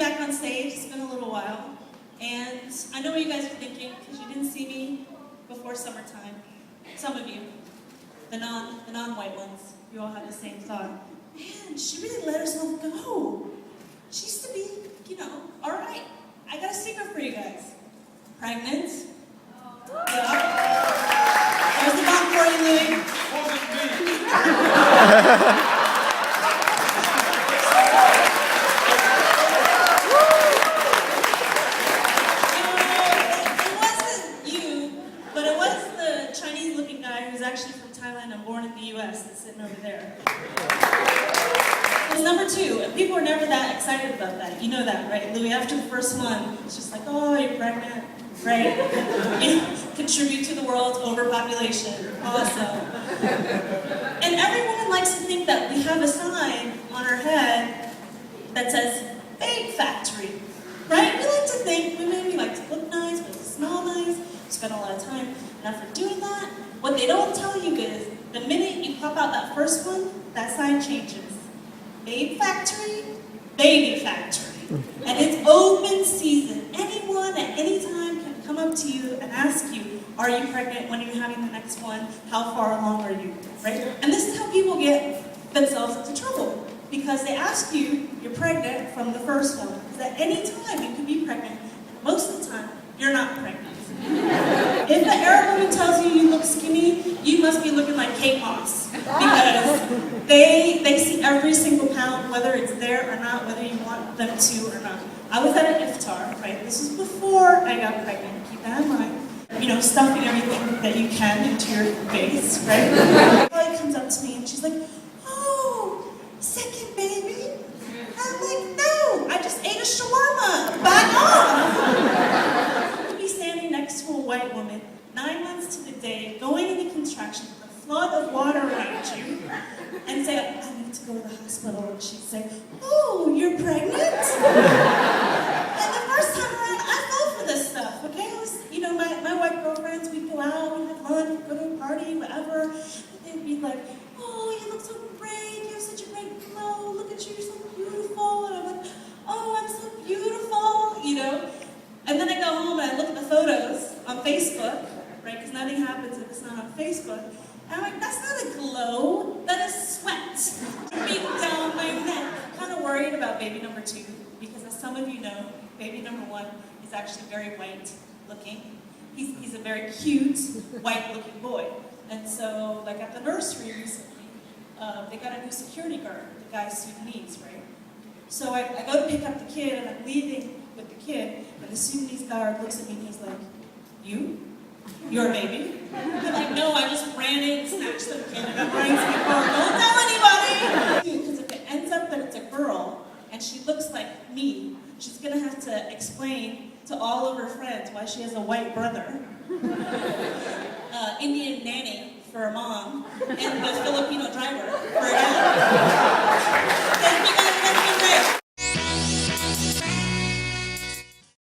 back on stage. It's been a little while. And I know what you guys are thinking, because you didn't see me before summertime. Some of you, the non-white ones, you all have the same thought. Man, she really let herself go. She used to be, all right. I got a secret for you guys. Pregnant. Yeah. There's the bomb for you, Louie. It wasn't you, but it was the Chinese-looking guy who's actually from Thailand and born in the U.S. that's sitting over there. It was number 2, and people were never that excited about that. You know that, right, Louie? After the first one, it's just like, oh, you're pregnant, right? Contribute to the world's overpopulation. Awesome. And every woman likes to think that we have a sign on our head that says, babe factory, right? We like to think, we maybe like to look nice, we like to smell nice, we spend a lot of time and effort doing that. What they don't tell you is, the minute you pop out that first one, that sign changes. Babe factory, baby factory. And it's open season. Anyone at any time can come up to you and ask you, are you pregnant? When are you having the next one? How far along are you? Right? And this is how people get themselves into trouble. Because they ask you, you're pregnant from the first one. Because at any time you could be pregnant. Most of the time, you're not pregnant. If the Arab woman tells you you look skinny, you must be looking like Kate Moss. Because they see every single pound, whether it's there or not, whether you want them to or not. I was at an iftar, right? This was before I got pregnant. Keep that in mind. Stuffing everything that you can into your face, right? My wife comes up to me and she's like, oh, second baby? I'm like, no, I just ate a shawarma. Back off. You'd be standing next to a white woman, 9 months to the day, going into contraction with a flood of water around you, and say, I need to go to the hospital. And she'd say, oh, you're pregnant? And the first time around, I fell for this stuff, okay? My white girlfriends, we'd go out, we'd have lunch, we'd go to a party, whatever. And they'd be like, oh, you look so great, you have such a great glow, look at you, you're so beautiful. And I'm like, oh, I'm so beautiful, And then I go home and I look at the photos on Facebook, right? Because nothing happens if it's not on Facebook. And I'm like, that's not a glow, that is sweat. Beating down my neck. I'm kind of worried about baby number 2, because as some of you know, baby number 1 is actually very white looking. He's a very cute, white-looking boy. And so, like at the nursery recently, they got a new security guard, the guy's Sudanese, right? So I go to pick up the kid, and I'm leaving with the kid, and the Sudanese guard looks at me and he's like, you? You're a baby? I'm like, no, I just ran in, snatched the kid, and I'm running to the car. Don't tell anybody! Because if it ends up that it's a girl, and she looks like me, she's gonna have to explain to all of her friends why she has a white brother, Indian nanny for a mom, and the Filipino driver for a dad.